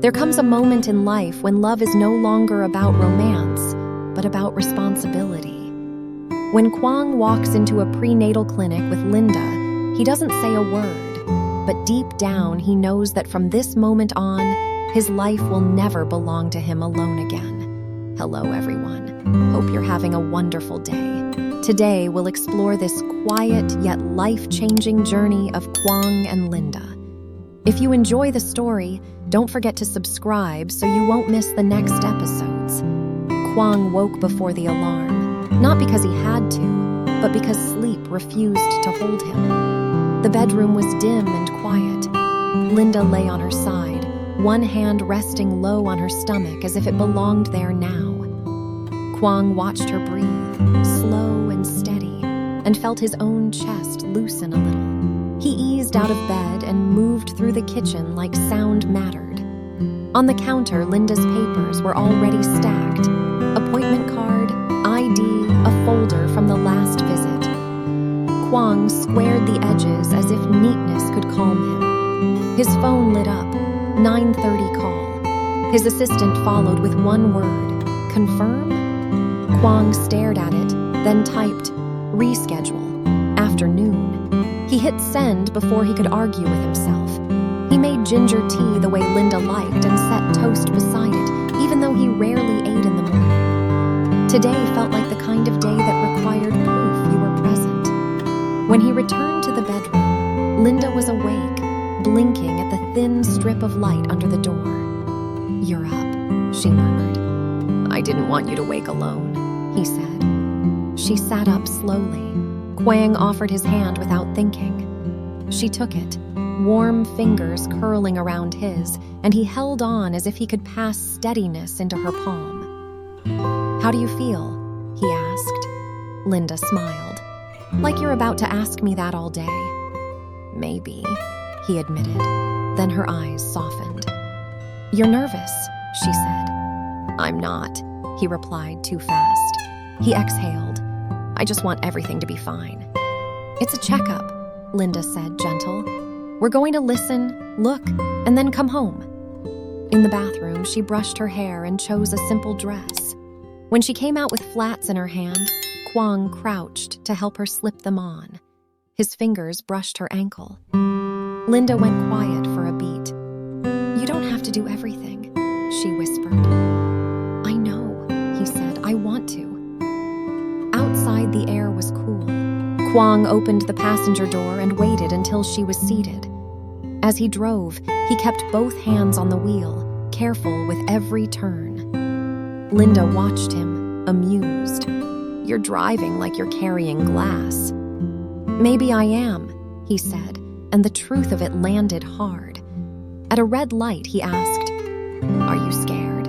There comes a moment in life when love is no longer about romance, but about responsibility. When Quang walks into a prenatal clinic with Linda, he doesn't say a word, but deep down he knows that from this moment on, his life will never belong to him alone again. Hello, everyone. Hope you're having a wonderful day. Today, we'll explore this quiet yet life-changing journey of Quang and Linda. If you enjoy the story, don't forget to subscribe so you won't miss the next episodes. Quang woke before the alarm, not because he had to, but because sleep refused to hold him. The bedroom was dim and quiet. Linda lay on her side, one hand resting low on her stomach as if it belonged there now. Quang watched her breathe, slow and steady, and felt his own chest loosen a little. He eased out of bed and moved through the kitchen like sound mattered. On the counter, Linda's papers were already stacked. Appointment card, ID, a folder from the last visit. Quang squared the edges as if neatness could calm him. His phone lit up, 9:30 call. His assistant followed with one word, confirm? Quang stared at it, then typed, reschedule, afternoon. He hit send before he could argue with himself. He made ginger tea the way Linda liked and set toast beside it, even though he rarely ate in the morning. Today felt like the kind of day that required proof you were present. When he returned to the bedroom, Linda was awake, blinking at the thin strip of light under the door. You're up, she murmured. I didn't want you to wake alone, he said. She sat up slowly. Quang offered his hand without thinking. She took it, warm fingers curling around his, and he held on as if he could pass steadiness into her palm. How do you feel? He asked. Linda smiled. Like you're about to ask me that all day. Maybe, he admitted. Then her eyes softened. You're nervous, she said. I'm not, he replied too fast. He exhaled. I just want everything to be fine. It's a checkup, Linda said, gentle. We're going to listen, look, and then come home. In the bathroom, she brushed her hair and chose a simple dress. When she came out with flats in her hand, Quang crouched to help her slip them on. His fingers brushed her ankle. Linda went quiet for a beat. You don't have to do everything, she whispered. I know, he said. I want to. Outside, the air was cool. Quang opened the passenger door and waited until she was seated. As he drove, he kept both hands on the wheel, careful with every turn. Linda watched him, amused. You're driving like you're carrying glass. Maybe I am, he said, and the truth of it landed hard. At a red light, he asked, Are you scared?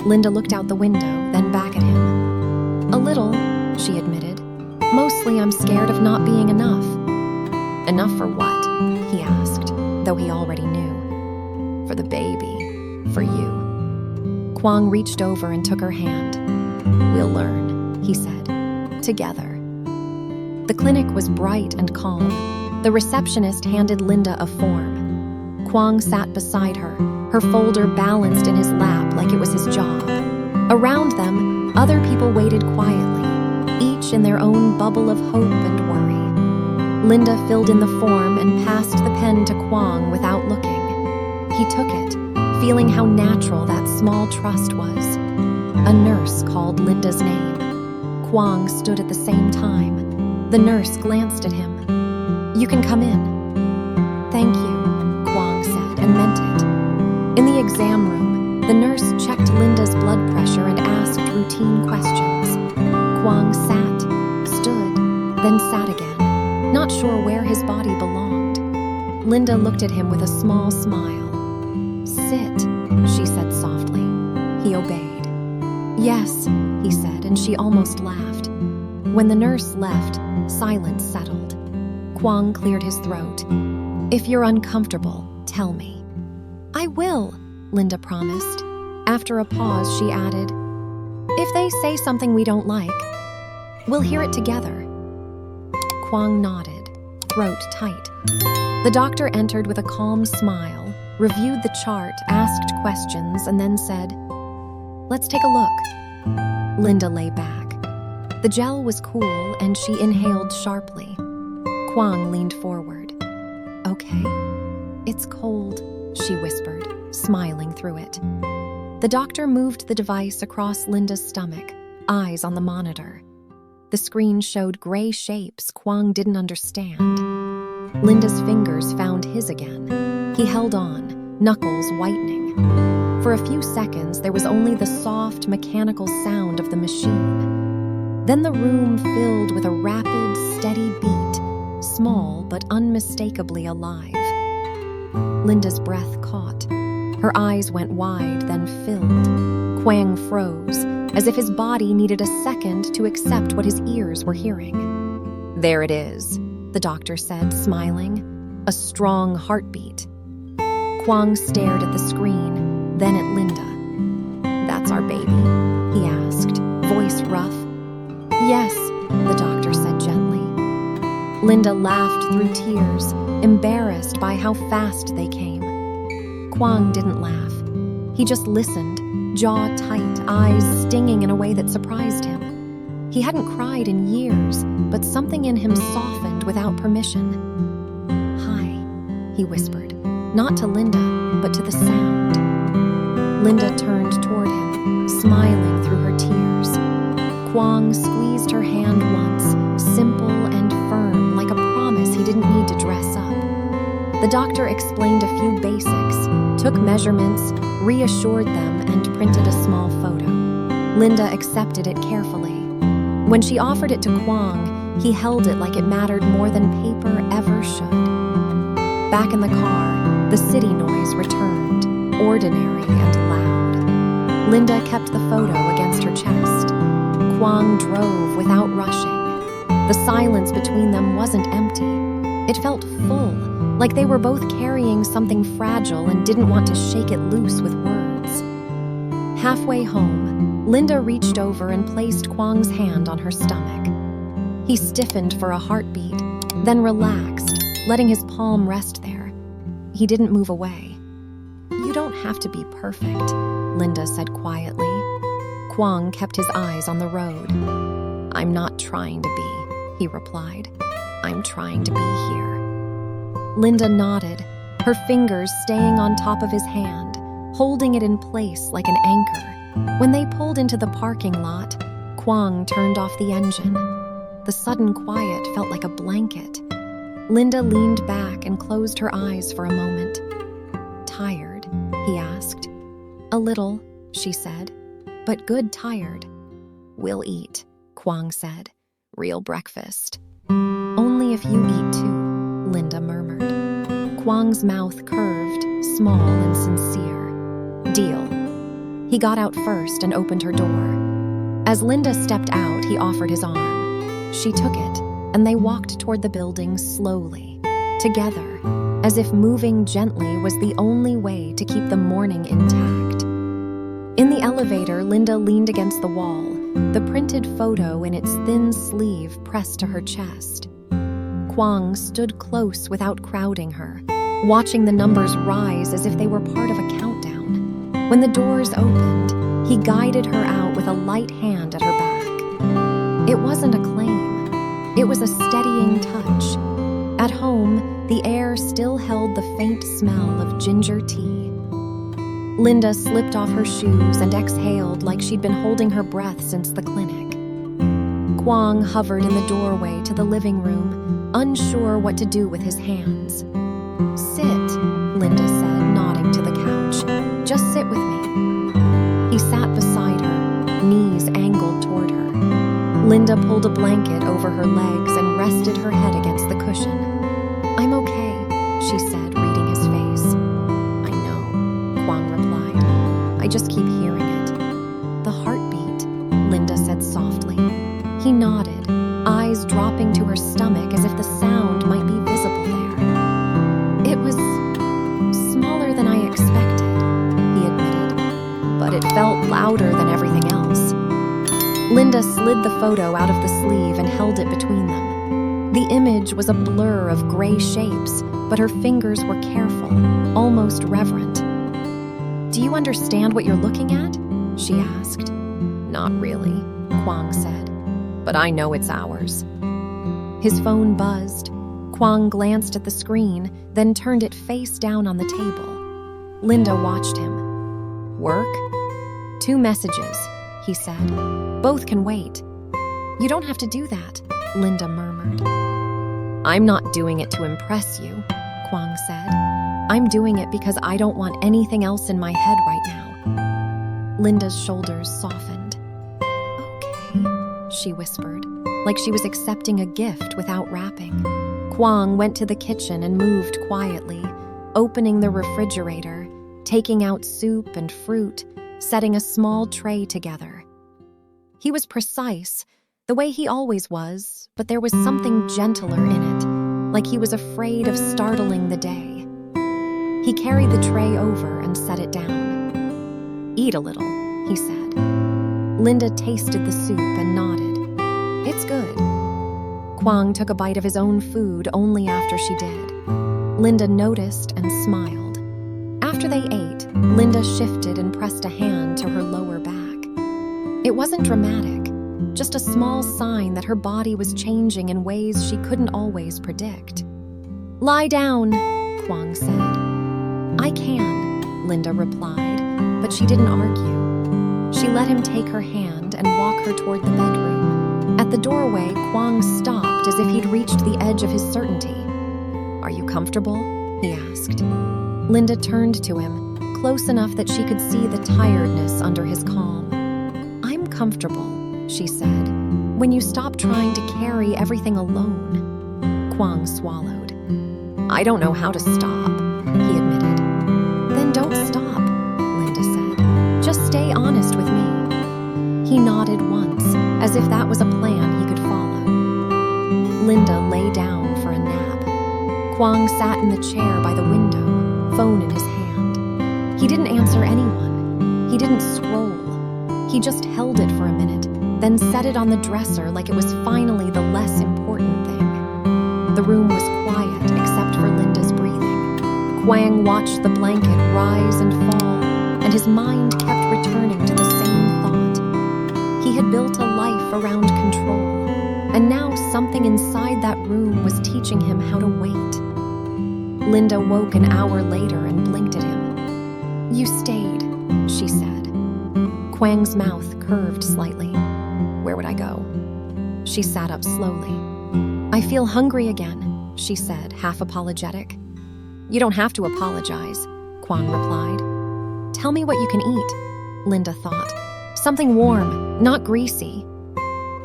Linda looked out the window, then back at him. A little, she admitted. Mostly I'm scared of not being enough. Enough for what? He asked, though he already knew. For the baby. For you. Quang reached over and took her hand. We'll learn, he said. Together. The clinic was bright and calm. The receptionist handed Linda a form. Quang sat beside her, her folder balanced in his lap like it was his job. Around them, other people waited quietly, each in their own bubble of hope and worry. Linda filled in the form and passed the pen to Quang without looking. He took it, feeling how natural that small trust was. A nurse called Linda's name. Quang stood at the same time. The nurse glanced at him. You can come in. Thank you, Quang said, and meant it. In the exam room, the nurse checked Linda's blood pressure and asked routine questions. Quang sat, stood, then sat again, not sure where his body belonged. Linda looked at him with a small smile. Sit, she said softly. He obeyed. Yes, he said, and she almost laughed. When the nurse left, silence settled. Quang cleared his throat. If you're uncomfortable, tell me. I will, Linda promised. After a pause, she added, if they say something we don't like, we'll hear it together. Quang nodded, throat tight. The doctor entered with a calm smile, reviewed the chart, asked questions, and then said, "Let's take a look." Linda lay back. The gel was cool, and she inhaled sharply. Quang leaned forward. "Okay." "It's cold," she whispered, smiling through it. The doctor moved the device across Linda's stomach, eyes on the monitor. The screen showed gray shapes Quang didn't understand. Linda's fingers found his again. He held on, knuckles whitening. For a few seconds, there was only the soft, mechanical sound of the machine. Then the room filled with a rapid, steady beat, small but unmistakably alive. Linda's breath caught. Her eyes went wide, then filled. Quang froze, as if his body needed a second to accept what his ears were hearing. "There it is," the doctor said, smiling. "A strong heartbeat." Quang stared at the screen, then at Linda. "That's our baby?" he asked, voice rough. "Yes," the doctor said gently. Linda laughed through tears, embarrassed by how fast they came. Quang didn't laugh. He just listened, jaw tight, eyes stinging in a way that surprised him. He hadn't cried in years, but something in him softened without permission. "Hi," he whispered, not to Linda, but to the sound. Linda turned toward him, smiling through her tears. Quang squeezed her hand once, simple and firm, like a promise he didn't need to dress up. The doctor explained a few basics, took measurements, reassured them, and printed a small photo. Linda accepted it carefully. When she offered it to Quang, he held it like it mattered more than paper ever should. Back in the car, the city noise returned, ordinary and loud. Linda kept the photo against her chest. Quang drove without rushing. The silence between them wasn't empty. It felt full, like they were both carrying something fragile and didn't want to shake it loose with words. Halfway home, Linda reached over and placed Quang's hand on her stomach. He stiffened for a heartbeat, then relaxed, letting his palm rest there. He didn't move away. "You don't have to be perfect," Linda said quietly. Quang kept his eyes on the road. "I'm not trying to be," he replied. "I'm trying to be here." Linda nodded, her fingers staying on top of his hand, holding it in place like an anchor. When they pulled into the parking lot, Quang turned off the engine. The sudden quiet felt like a blanket. Linda leaned back and closed her eyes for a moment. "Tired?" he asked. "A little," she said, "but good tired." "We'll eat," Quang said. "Real breakfast." "Only if you eat too," Linda murmured. Quang's mouth curved, small and sincere. "Deal." He got out first and opened her door. As Linda stepped out, he offered his arm. She took it, and they walked toward the building slowly, together, as if moving gently was the only way to keep the morning intact. In the elevator, Linda leaned against the wall, the printed photo in its thin sleeve pressed to her chest. Quang stood close without crowding her, watching the numbers rise as if they were part of a countdown. When the doors opened, he guided her out with a light hand at her back. It wasn't a claim. It was a steadying touch. At home, the air still held the faint smell of ginger tea. Linda slipped off her shoes and exhaled like she'd been holding her breath since the clinic. Quang hovered in the doorway to the living room, unsure what to do with his hands. "Sit," Linda said, nodding to the couch. "Just sit with me." He sat beside her, knees angled toward her. Linda pulled a blanket over her legs and rested her head against the cushion. "I'm okay," she said, reading his face. "I know," Quang replied. "I just keep hearing it." "The heartbeat," Linda said softly. He nodded, eyes dropping to her stomach as if the sound might be visible there. "It was smaller than I expected," he admitted, "but it felt louder than everything else." Linda slid the photo out of the sleeve and held it between them. The image was a blur of gray shapes, but her fingers were careful, almost reverent. "Do you understand what you're looking at?" she asked. "Not really," Quang said, "but I know it's ours." His phone buzzed. Quang glanced at the screen, then turned it face down on the table. Linda watched him. "Work?" "2 messages," he said. "Both can wait." "You don't have to do that," Linda murmured. "I'm not doing it to impress you," Quang said. "I'm doing it because I don't want anything else in my head right now." Linda's shoulders softened. "Okay," she whispered, like she was accepting a gift without wrapping. Quang went to the kitchen and moved quietly, opening the refrigerator, taking out soup and fruit, setting a small tray together. He was precise, the way he always was, but there was something gentler in it, like he was afraid of startling the day. He carried the tray over and set it down. "Eat a little," he said. Linda tasted the soup and nodded. "It's good." Quang took a bite of his own food only after she did. Linda noticed and smiled. After they ate, Linda shifted and pressed a hand to her lower back. It wasn't dramatic, just a small sign that her body was changing in ways she couldn't always predict. "Lie down," Quang said. "I can," Linda replied, but she didn't argue. She let him take her hand and walk her toward the bedroom. At the doorway, Quang stopped as if he'd reached the edge of his certainty. "Are you comfortable?" he asked. Linda turned to him, close enough that she could see the tiredness under his calm. "I'm comfortable," she said, "when you stop trying to carry everything alone." Quang swallowed. "I don't know how to stop," he admitted. "Then don't stop," Linda said. "Just stay honest with me." He nodded once, as if that was a plan he could follow. Linda lay down for a nap. Quang sat in the chair by the window, phone in his hand. He didn't answer anyone. He didn't scroll. He just held it for a minute, then set it on the dresser like it was finally the less important thing. The room was quiet except for Linda's breathing. Quang watched the blanket rise and fall, and his mind kept returning to the same thought. He had built a life around control, and now something inside that room was teaching him how to wait. Linda woke an hour later and blinked at him. "You stayed," she said. Quang's mouth curved slightly. "Where would I go?" She sat up slowly. "I feel hungry again," she said, half apologetic. "You don't have to apologize," Quang replied. "Tell me what you can eat," Linda thought. "Something warm, not greasy."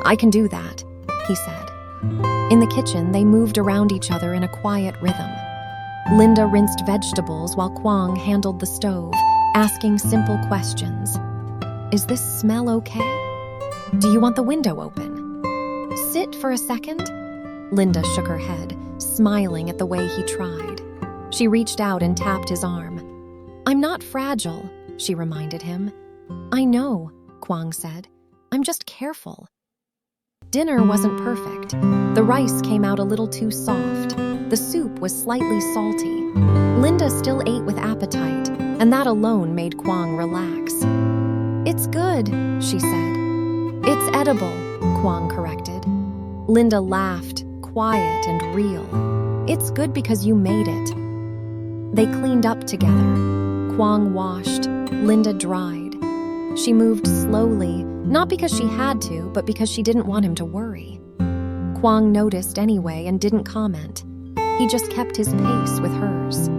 "I can do that," he said. In the kitchen, they moved around each other in a quiet rhythm. Linda rinsed vegetables while Quang handled the stove, asking simple questions. "Is this smell okay? Do you want the window open?" "Sit for a second." Linda shook her head, smiling at the way he tried. She reached out and tapped his arm. "I'm not fragile," she reminded him. "I know," Quang said. "I'm just careful." Dinner wasn't perfect. The rice came out a little too soft. The soup was slightly salty. Linda still ate with appetite, and that alone made Quang relax. "It's good," she said. "It's edible," Quang corrected. Linda laughed, quiet and real. "It's good because you made it." They cleaned up together. Quang washed, Linda dried. She moved slowly, not because she had to, but because she didn't want him to worry. Quang noticed anyway and didn't comment. He just kept his pace with hers.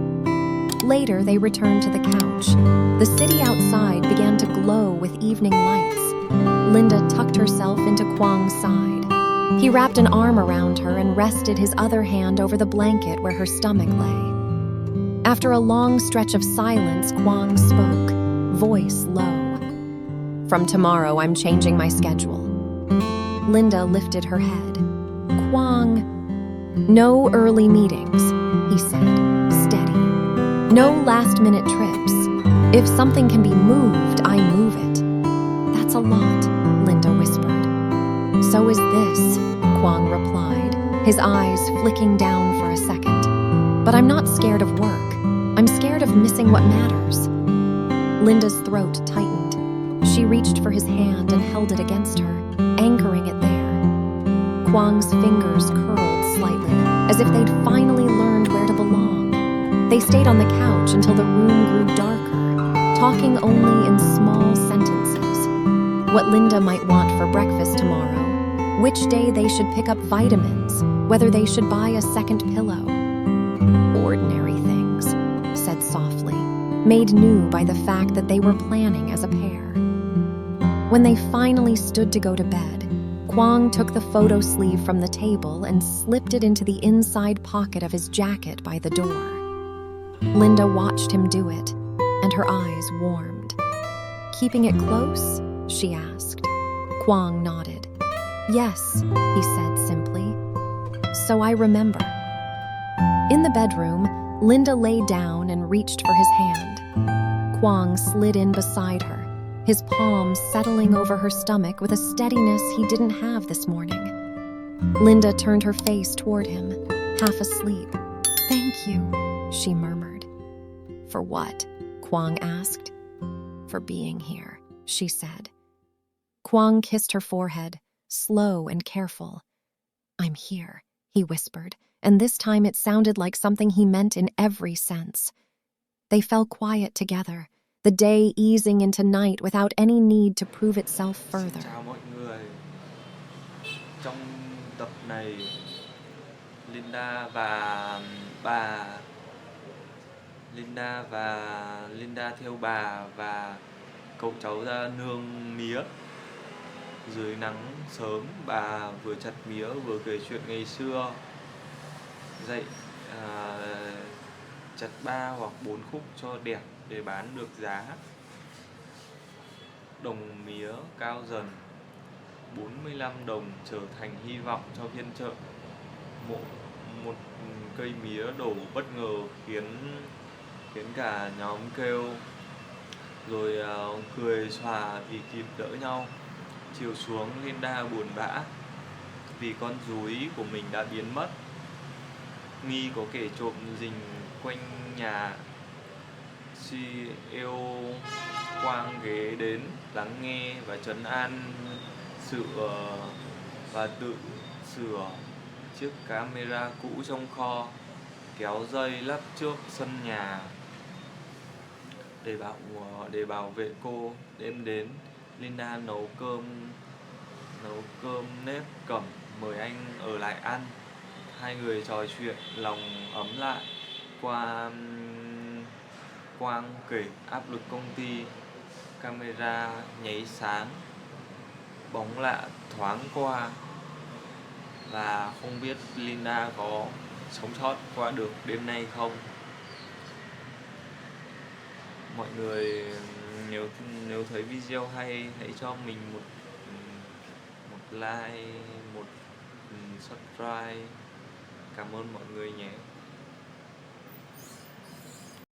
Later, they returned to the couch. The city outside began to glow with evening lights. Linda tucked herself into Quang's side. He wrapped an arm around her and rested his other hand over the blanket where her stomach lay. After a long stretch of silence, Quang spoke, voice low. "From tomorrow, I'm changing my schedule." Linda lifted her head. "Quang..." "No early meetings," he said, steady. "No last-minute trips. If something can be moved, I move it." "That's a lot," Linda whispered. "So is this," Quang replied, his eyes flicking down for a second. "But I'm not scared of work. I'm scared of discussing what matters. Linda's throat tightened. She reached for his hand and held it against her, anchoring it there. Quang's fingers curled slightly, as if they'd finally learned where to belong. They stayed on the couch until the room grew darker, talking only in small sentences. What Linda might want for breakfast tomorrow, which day they should pick up vitamins, whether they should buy a second pillow. Ordinary things, said softly, made new by the fact that they were planning as a pair. When they finally stood to go to bed, Quang took the photo sleeve from the table and slipped it into the inside pocket of his jacket by the door. Linda watched him do it, and her eyes warmed. "Keeping it close?" she asked. Quang nodded. "Yes," he said simply. "So I remember." In the bedroom, Linda lay down and reached for his hand. Quang slid in beside her, his palms settling over her stomach with a steadiness he didn't have this morning. Linda turned her face toward him, half asleep. "Thank you," she murmured. "For what?" Quang asked. "For being here," she said. Quang kissed her forehead, slow and careful. "I'm here," he whispered, and this time it sounded like something he meant in every sense. They fell quiet together, the day easing into night without any need to prove itself further. Xin chào mọi người. Trong tập này, Linda và bà Linda theo bà và cậu cháu ra nương mía. Dưới nắng sớm, bà vừa chặt mía vừa kể chuyện ngày xưa. Dậy chặt 3 hoặc 4 khúc cho đẹp để bán được giá. Đồng mía cao dần, 45 đồng trở thành hy vọng cho phiên chợ. Một cây mía đổ bất ngờ khiến cả nhóm kêu, rồi cười xòa vì kịp đỡ nhau. Chiều xuống, Linda buồn bã vì con rúi của mình đã biến mất. Nghi có kẻ trộm rình quanh nhà. CEO Quang ghé đến lắng nghe và trấn an và tự sửa chiếc camera cũ trong kho, kéo dây lắp trước sân nhà để bảo vệ cô. Đêm đến, Linda nấu cơm nếp cẩm mời anh ở lại ăn. Hai người trò chuyện lòng ấm lại. Quang kể áp lực công ty, camera nháy sáng, bóng lạ thoáng qua, và không biết Linda có sống sót qua được đêm nay không. Mọi người nếu thấy video hay, hãy cho mình một like, một subscribe. Cảm ơn mọi người nhé.